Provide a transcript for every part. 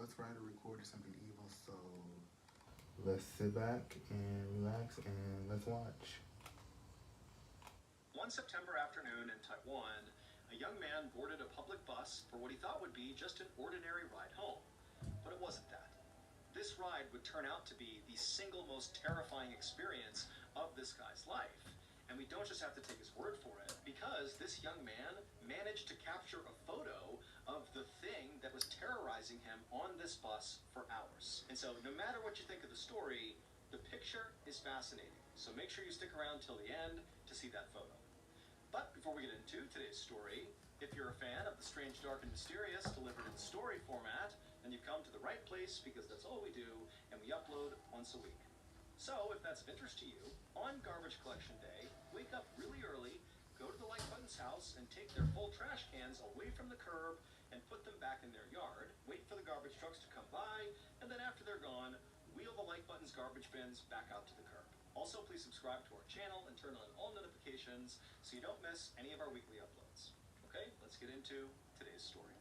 let's write or record something evil. So let's sit back and relax and let's watch. One September afternoon in Taiwan, a young man boarded a public bus for what he thought would be just an ordinary ride home. But it wasn't that. This ride would turn out to be the single most terrifying experience of this guy's life. And we don't just have to take his word for it, because this young man managed to capture a photo of the thing that was terrorizing him on this bus for hours. And so no matter what you think of the story, the picture is fascinating. So make sure you stick around till the end to see that photo. But before we get into today's story, if you're a fan of the strange, dark, and mysterious delivered in story format, then you've come to the right place, because that's all we do, and we upload once a week. So, if that's of interest to you, on garbage collection day, wake up really early, go to the Like Button's house, and take their full trash cans away from the curb and put them back in their yard, wait for the garbage trucks to come by, and then after they're gone, wheel the Like Button's garbage bins back out to the curb. Also, please subscribe to our channel and turn on all notifications so you don't miss any of our weekly uploads. Okay, let's get into today's story.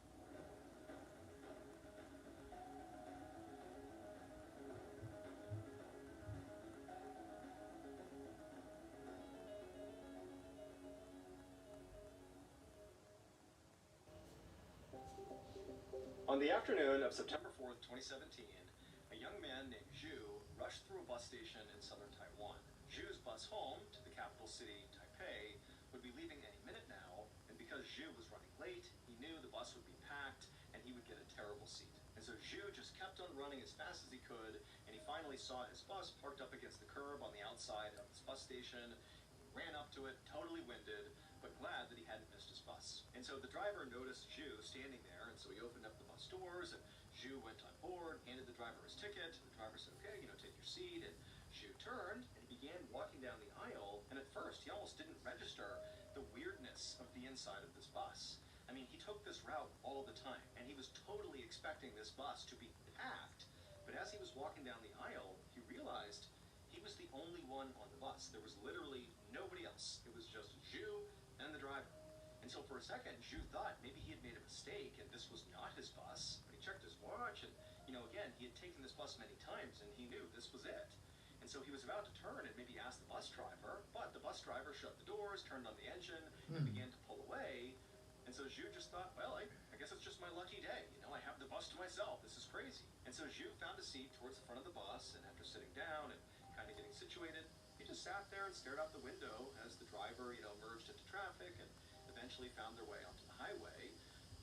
On the afternoon of September 4th, 2017, a young man named Zhu rushed through a bus station in southern Taiwan. Zhu's bus home to the capital city, Taipei, would be leaving any minute now, and because Zhu was running late, he knew the bus would be packed and he would get a terrible seat. And so Zhu just kept on running as fast as he could, and he finally saw his bus parked up against the curb on the outside of this bus station. He ran up to it, totally winded, but glad that he hadn't missed his bus. And so the driver noticed Zhu standing there, and so he opened up the bus doors, and Zhu went on board, handed the driver his ticket. The driver said, okay, take your seat. And Zhu turned and began walking down the aisle, and at first he almost didn't register the weirdness of the inside of this bus. I mean, he took this route all the time, and he was totally expecting this bus to be packed. But as he was walking down the aisle, he realized he was the only one on the bus. There was literally nobody else. It was just Zhu and the driver. And so for a second, Zhu thought maybe he had made a mistake and this was not his bus. But he checked his watch and, again, he had taken this bus many times and he knew this was it. And so he was about to turn and maybe ask the bus driver, but the bus driver shut the doors, turned on the engine, and began to pull away. And so Zhu just thought, well, I guess it's just my lucky day. I have the bus to myself. This is crazy. And so Zhu found a seat towards the front of the bus, and after sitting down and kind of getting situated, he just sat there and stared out the window as the driver, merged into traffic and eventually found their way onto the highway.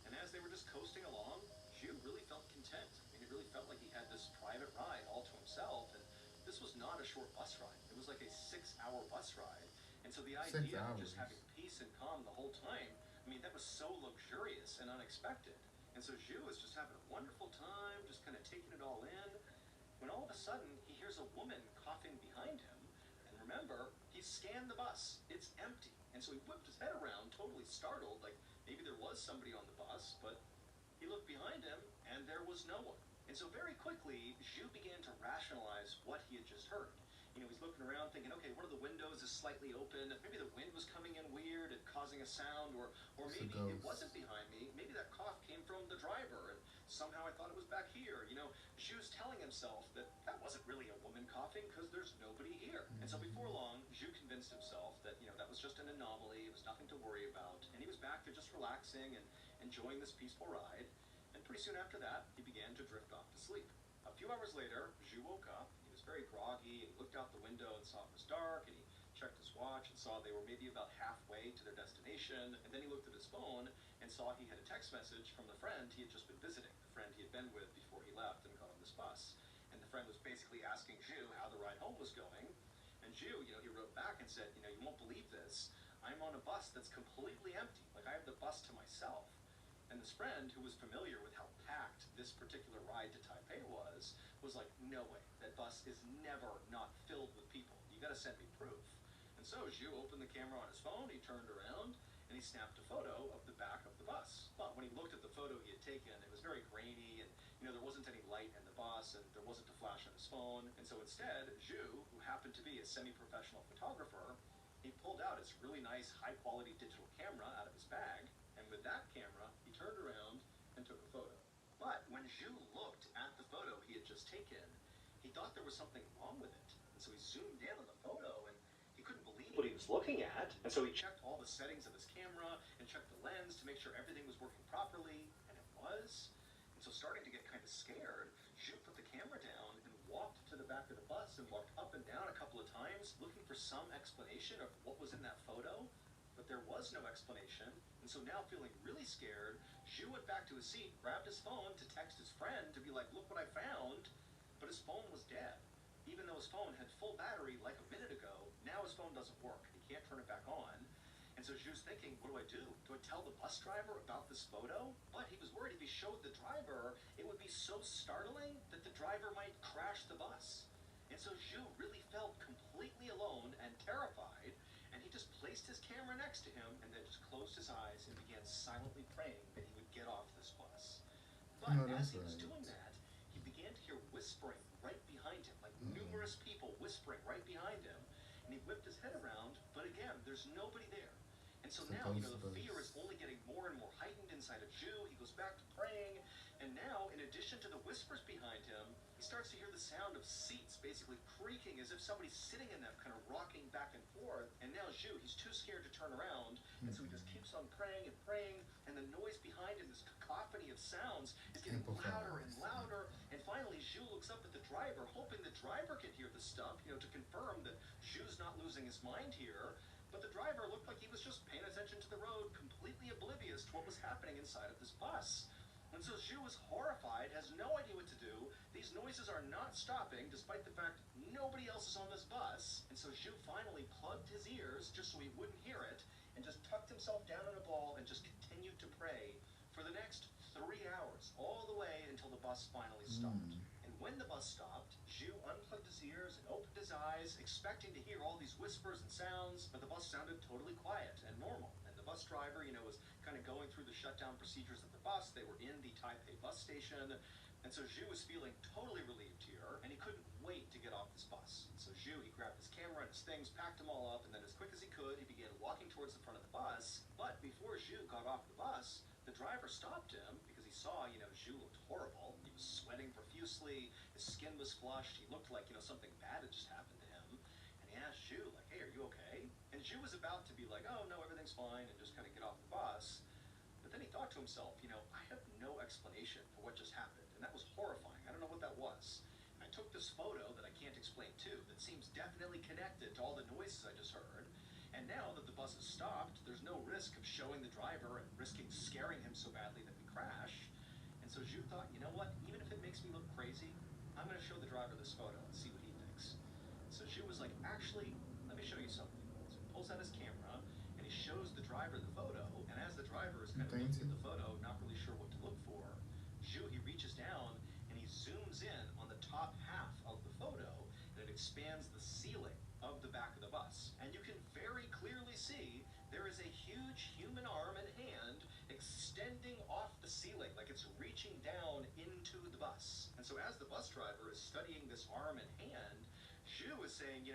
And as they were just coasting along, Zhu really felt content. I mean, it really felt like he had this private ride all to himself. And this was not a short bus ride. It was like a 6-hour bus ride. And so the idea of just having peace and calm the whole time, I mean, that was so luxurious and unexpected. And so Zhu was just having a wonderful time, just kind of taking it all in, when all of a sudden he hears a woman coughing behind him. And remember, he scanned the bus. It's empty. And so he whipped his head around, totally startled, like maybe there was somebody on the bus, but he looked behind him and there was no one. And so very quickly, Zhu began to rationalize what he had just heard. He's looking around thinking, okay, one of the windows is slightly open. Maybe the wind was coming in weird and causing a sound, or maybe it wasn't behind me. Maybe that cough came from the driver, and somehow I thought it was back here. Zhu's telling himself that that wasn't really a woman coughing because there's nobody here. And so before long, Zhu convinced himself that, that was just an anomaly. It was nothing to worry about. And he was back to just relaxing and enjoying this peaceful ride. And pretty soon after that, he began to drift off to sleep. A few hours later, Zhu woke up. He was very groggy, and he looked out the window and saw it was dark, and he checked his watch and saw they were maybe about halfway to their destination. And then he looked at his phone and saw he had a text message from the friend he had just been visiting, the friend he had been with before he left and got on this bus. And the friend was basically asking Zhu how the ride home was going. And Zhu, he wrote back and said, you won't believe this. I'm on a bus that's completely empty. Like, I have the bus to myself. And this friend, who was familiar with how packed this particular ride to Taipei was like, no way. That bus is never not filled with people. You got to send me proof. And so Zhu opened the camera on his phone, he turned around, and he snapped a photo of the back of the bus. But when he looked at the photo he had taken, it was very grainy, and there wasn't any light in the bus, and there wasn't a flash on his phone. And so instead, Zhu, who happened to be a semi-professional photographer, he pulled out his really nice, high-quality digital camera out of his bag, and with that camera, he turned around and took a photo. But when Zhu looked just taken, he thought there was something wrong with it. And so he zoomed in on the photo, and he couldn't believe what he was looking at. And so he checked all the settings of his camera and checked the lens to make sure everything was working properly, and it was. And so starting to get kind of scared, Zhu put the camera down and walked to the back of the bus and walked up and down a couple of times looking for some explanation of what was in that photo. But there was no explanation, and so now feeling really scared, Zhu went back to his seat, grabbed his phone to text his friend to be like, look what I found, but his phone was dead. Even though his phone had full battery like a minute ago, now his phone doesn't work. He can't turn it back on. And so Zhu's thinking, what do I do? Do I tell the bus driver about this photo? But he was worried if he showed the driver, it would be so startling that the driver might crash the bus. And so Zhu really felt completely alone and terrified, and he just placed his camera next to him and then just closed his eyes and began silently praying that he would get off this bus. But as he was doing that, he began to hear whispering right behind him, like numerous people whispering right behind him. And he whipped his head around, but again, there's nobody there. And so now, the fear is only getting more and more heightened inside of Zhu. He goes back to praying, and now, in addition to the whispers behind him, he starts to hear the sound of seats basically creaking as if somebody's sitting in them, kind of rocking back and forth. And now Zhu, he's too scared to turn around, and so he just keeps on praying, and the noise behind him, this cacophony of sounds, is getting louder and louder. And finally, Zhu looks up at the driver, hoping the driver can hear the stuff, to confirm that Zhu's not losing his mind here. But the driver looked like he was just paying attention to the road, completely oblivious to what was happening inside of this bus. And so Zhu is horrified, has no idea what to do. These noises are not stopping, despite the fact nobody else is on this bus. And so Zhu finally plugged his ears just so he wouldn't hear it, and just tucked himself down in a ball and just continued to pray for the next 3 hours, all the way until the bus finally stopped. And when the bus stopped, Zhu unplugged his ears and opened his eyes, expecting to hear all these whispers and sounds, but the bus sounded totally quiet and normal. And the bus driver, was kind of going through the shutdown procedures of the bus. They were in the Taipei bus station. And so Zhu was feeling totally relieved here, and he couldn't wait to get off this bus. And so Zhu, he grabbed his camera and his things, packed them all up, and then as quick as he could, he began walking towards the front of the bus. But before Zhu got off the bus, the driver stopped him because he saw, Zhu looked horrible. He was sweating profusely. His skin was flushed. He looked like, something bad had just happened to him. And he asked Zhu, like, hey, are you okay? And Zhu was about to be like, oh, no, everything's fine, and just kind of get off the bus. But then he thought to himself, I have no explanation for what just happened. And that was horrifying. I don't know what that was. And I took this photo that I can't explain too, that seems definitely connected to all the noises I just heard. And now that the bus has stopped, there's no risk of showing the driver and risking scaring him so badly that we crash. And so Zhu thought, you know what, even if it makes me look crazy, I'm going to show the driver this photo and see what he thinks. So Zhu was like, actually, let me show you something. So he pulls out his camera, and he shows the driver the photo, and as the driver is kind of looking at the photo, not really sure what to look for, Zhu, he reaches down, and he zooms in on the top half of the photo, and it expands the ceiling of the back of the bus. And you can very clearly see there is a huge human arm and hand extending off the ceiling, like it's reaching down into the bus. And so as the bus driver is studying this arm and hand, Zhu is saying,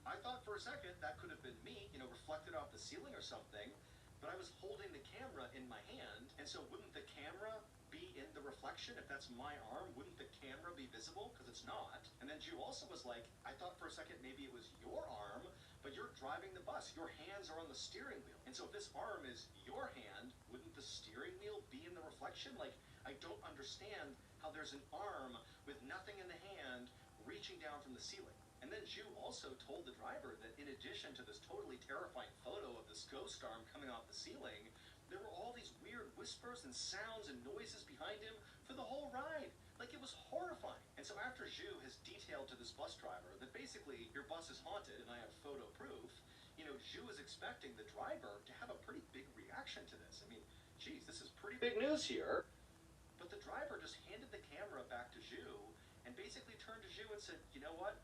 I thought for a second that could have been me, reflected off the ceiling or something, but I was holding the camera in my hand, and so wouldn't the camera be in the reflection? If that's my arm, wouldn't the camera be visible? Because it's not. And then Zhu also was like, I thought for a second maybe it was your arm, but you're driving the bus. Your hands are on the steering wheel. And so if this arm is your hand, wouldn't the steering wheel be in the reflection? Like, I don't understand how there's an arm with nothing in the hand reaching down from the ceiling. And then Zhu also told the driver that in addition to this totally terrifying photo of this ghost arm coming off the ceiling, there were all these weird whispers and sounds and noises behind him for the whole ride. Like, it was horrifying. And so after Zhu has detailed to this bus driver that basically your bus is haunted and I have photo proof, Zhu is expecting the driver to have a pretty big reaction to this. I mean, geez, this is pretty big news here. But the driver just handed the camera back to Zhu and basically turned to Zhu and said, you know what?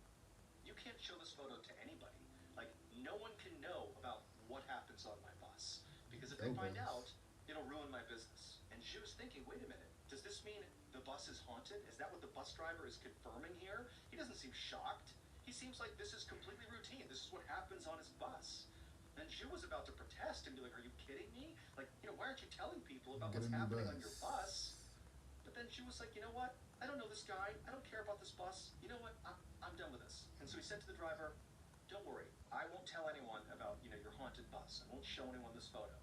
You can't show this photo to anybody. Like, no one can know about what happens on my bus. Because if they find out, it'll ruin my business. And Zhu's thinking, wait a minute, does this mean the bus is haunted? Is that what the bus driver is confirming here? He doesn't seem shocked. He seems like this is completely routine. This is what happens on his bus. And Zhu was about to protest and be like, are you kidding me? Like, why aren't you telling people about what's happening on your bus? But then Zhu was like, you know what? I don't know this guy. I don't care about this bus. You know what? I'm done with this. And so he said to the driver, don't worry. I won't tell anyone about, your haunted bus. I won't show anyone this photo.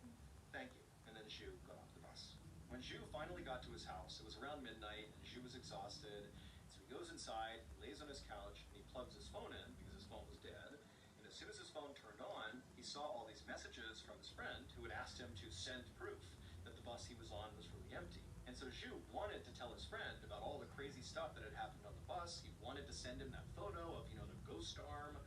Thank you. And then Zhu got off the bus. When Zhu finally got to his house, it was around midnight, and Zhu was exhausted. So he goes inside, he lays on his couch, and he plugs his phone in because his phone was dead. And as soon as his phone turned on, he saw all these messages from his friend who had asked him to send proof that the bus he was on was really empty. And so Zhu wanted to tell his friend about all the crazy stuff that had happened on the bus. He wanted to send him that photo of, the ghost arm.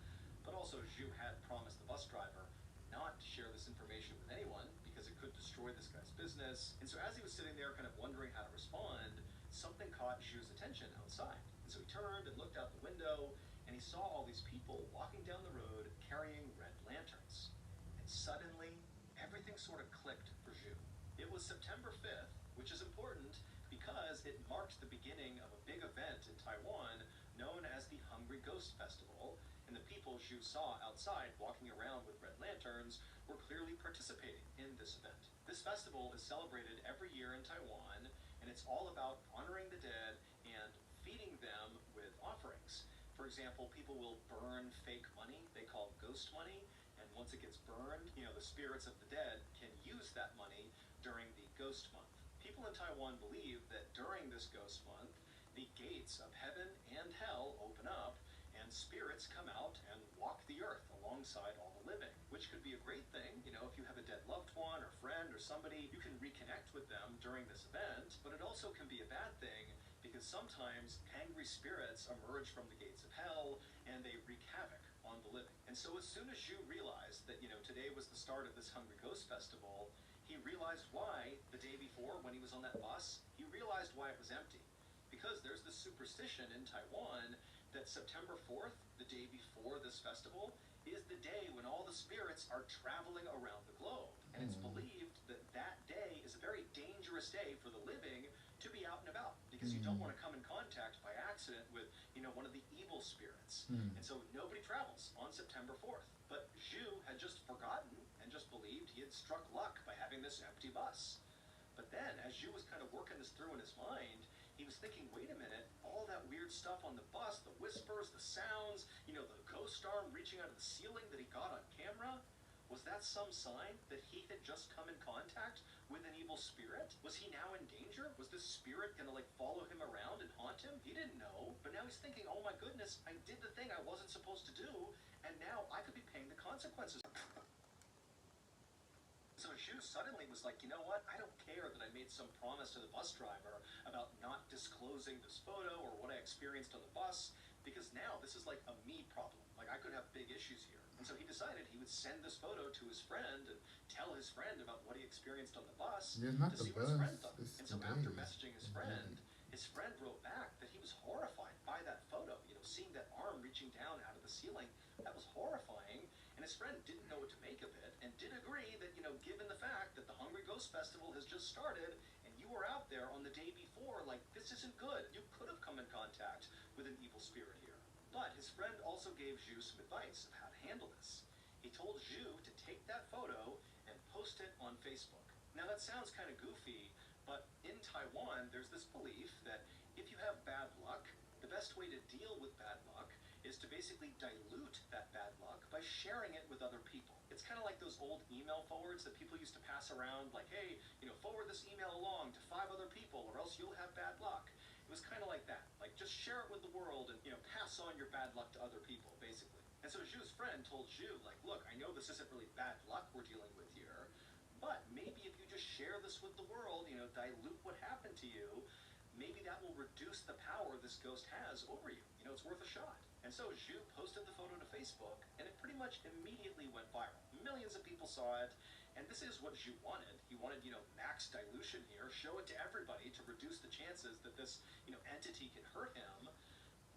But also Zhu had promised the bus driver not to share this information with anyone because it could destroy this guy's business. And so as he was sitting there kind of wondering how to respond, something caught Zhu's attention outside. And so he turned and looked out the window, and he saw all these people walking down the road carrying red lanterns. And suddenly, everything sort of clicked for Zhu. It was September 5th, which is important because it marked the beginning of a big event in Taiwan known as the Hungry Ghost Festival, and the people Zhu saw outside walking around with red lanterns were clearly participating in this event. This festival is celebrated every year in Taiwan, and it's all about honoring the dead and feeding them with offerings. For example, people will burn fake money, they call ghost money, and once it gets burned, the spirits of the dead can use that money during the ghost month. People in Taiwan believe that during this ghost month, the gates of heaven and hell open up, and spirits come out and walk the earth alongside all the living, which could be a great thing. If you have a dead loved one or friend or somebody, you can reconnect with them during this event, but it also can be a bad thing because sometimes angry spirits emerge from the gates of hell and they wreak havoc on the living. And so as soon as Zhu realized that, today was the start of this Hungry Ghost Festival, he realized why the day before when he was on that bus, he realized why it was empty. Because there's this superstition in Taiwan that September 4th, the day before this festival, is the day when all the spirits are traveling around the globe. And it's believed that that day is a very dangerous day for the living to be out and about, because you don't want to come in contact by accident with, one of the evil spirits. And so nobody travels on September 4th. But Zhu had just forgotten and just believed he had struck luck by having this empty bus. But then, as Zhu was kind of working this through in his mind, he was thinking, wait a minute, all that weird stuff on the bus, the whispers, the sounds, the ghost arm reaching out of the ceiling that he got on camera, was that some sign that he had just come in contact with an evil spirit? Was he now in danger? Was this spirit gonna follow him around and haunt him? He didn't know, but now he's thinking, oh my goodness, I did the thing I wasn't supposed to do, and now I could be paying the consequences. So Zhu suddenly was like, you know what, I don't care that I made some promise to the bus driver about not disclosing this photo or what I experienced on the bus, because now this is like a me problem. I could have big issues here. And so he decided he would send this photo to his friend and tell his friend about what he experienced on the bus to see what his friend thought. And so after messaging his friend wrote back that he was horrified by that photo. Seeing that arm reaching down out of the ceiling, that was horrifying. And his friend didn't know what to make of it and did agree that, given the fact that the Hungry Ghost Festival has just started and you were out there on the day before, this isn't good. You could have come in contact with an evil spirit here. But his friend also gave Zhu some advice of how to handle this. He told Zhu to take that photo and post it on Facebook. Now that sounds kind of goofy, but in Taiwan there's this belief that if you have bad luck, the best way to deal with bad luck is to basically dilute that bad luck by sharing it with other people. It's kind of like those old email forwards that people used to pass around, like, hey, forward this email along to 5 other people or else you'll have bad luck. It was kind of like that. Just share it with the world and, pass on your bad luck to other people, basically. And so Zhu's friend told Zhu, look, I know this isn't really bad luck we're dealing with here, but maybe if you just share this with the world, dilute what happened to you, maybe that will reduce the power this ghost has over you. It's worth a shot. And so Zhu posted the photo to Facebook, and it pretty much immediately went viral. Millions of people saw it, and this is what Zhu wanted. He wanted, max dilution here, show it to everybody to reduce the chances that this, entity can hurt him.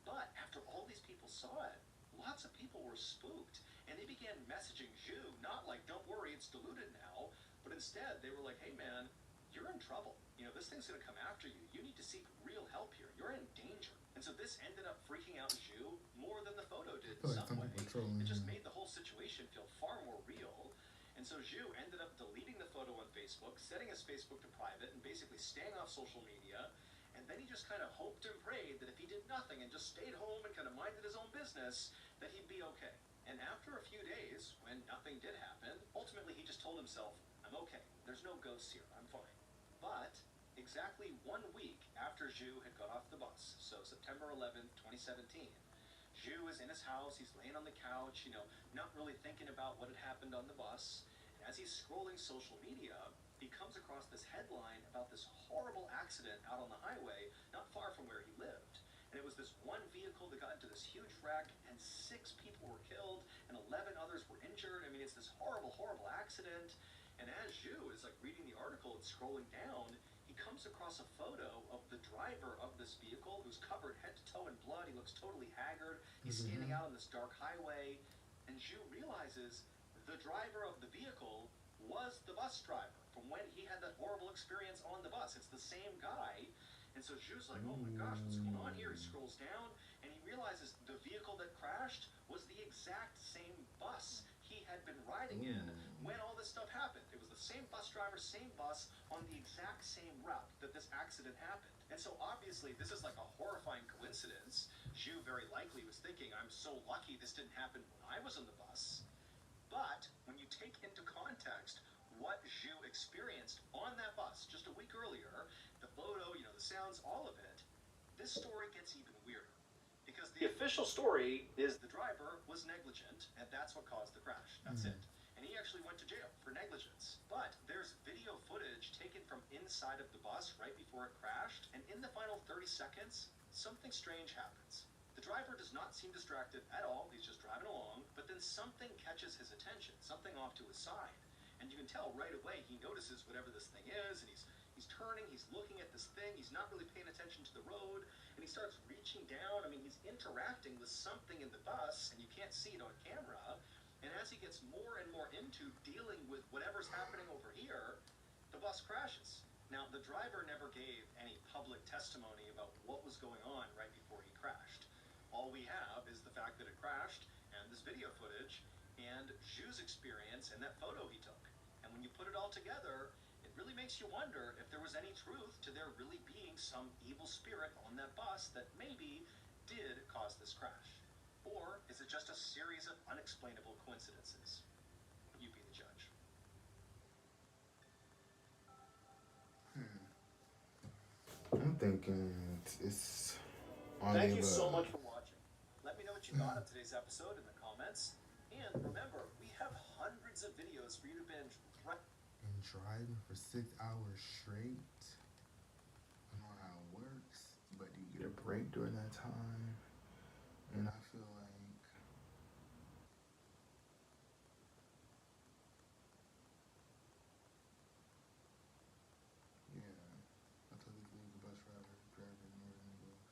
But after all these people saw it, lots of people were spooked, and they began messaging Zhu, not like, don't worry, it's diluted now, but instead they were like, hey man, you're in trouble. This thing's gonna come after you. You need to seek real help here. You're in danger. And so this ended up freaking out Zhu more than the photo did in some way. It just made the whole situation feel far more real. And so Zhu ended up deleting the photo on Facebook, setting his Facebook to private, and basically staying off social media. And And then he just kind of hoped and prayed that if he did nothing and just stayed home and kind of minded his own business, that he'd be okay. And after a few days, when nothing did happen, ultimately he just told himself, I'm okay. There's no ghosts here. I'm fine. But exactly 1 week after Zhu had got off the bus, so September 11th, 2017, Zhu is in his house. He's laying on the couch, not really thinking about what had happened on the bus. And as he's scrolling social media, he comes across this headline about this horrible accident out on the highway not far from where he lived. And it was this one vehicle that got into this huge wreck, and 6 people were killed, and 11 others were injured. I mean, it's this horrible, horrible accident. And as Zhu is reading the article and scrolling down, he comes across a photo of the driver of this vehicle who's covered head to toe in blood. He looks totally haggard. He's standing out on this dark highway. And Zhu realizes the driver of the vehicle was the bus driver from when he had that horrible experience on the bus. It's the same guy. And so Zhu's like, oh my gosh, what's going on here? He scrolls down and he realizes the vehicle that crashed was the exact same bus he had been riding in when all this stuff happened. It was the same bus driver, same bus, on the exact same route that this accident happened. And so obviously this is like a horrifying coincidence. Zhu very likely was thinking, I'm so lucky this didn't happen when I was on the bus. But when you take into context what Zhu experienced on that bus just a week earlier, the photo, the sounds, all of it, this story gets even weirder. Because the official story is the driver was negligent, and that's what caused the crash. That's it. And he actually went to jail for negligence. But there's video footage taken from inside of the bus right before it crashed, and in the final 30 seconds, something strange happens. The driver does not seem distracted at all. He's just driving along, but then something catches his attention, something off to his side. And you can tell right away he notices whatever this thing is, and he's turning, he's looking at this thing, he's not really paying attention to the road, and he starts reaching down. I mean, he's interacting with something in the bus, and you can't see it on camera. And as he gets more and more into dealing with whatever's happening over here, the bus crashes. Now, the driver never gave any public testimony about what was going on right before he crashed. All we have is the fact that it crashed, and this video footage, and Zhu's experience and that photo he took. And when you put it all together, it really makes you wonder if there was any truth to there really being some evil spirit on that bus that maybe did cause this crash. Or is it just a series of unexplainable coincidences? You be the judge. I'm thinking it's Thank you so much for watching. Let me know what you thought of today's episode in the comments. And remember, we have hundreds of videos for you to binge right. And driving for 6 hours straight. I don't know how it works, but you get a break during that time. And I feel like I totally believe the bus driver more than the bus.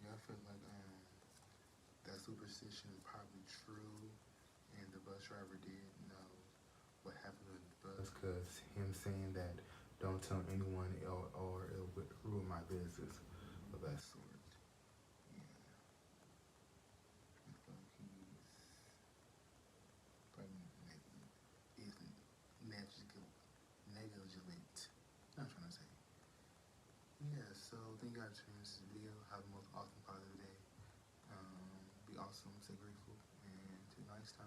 Yeah, I feel like that superstition is probably true, and the bus driver did know what happened with the bus, because him saying that don't tell anyone or it would ruin my business of that sort. Yeah. I feel like he's probably negligent. I'm trying to say. Yeah, so thank you guys for watching this video. Have the most awesome positive day. Be awesome, stay grateful, and till next time.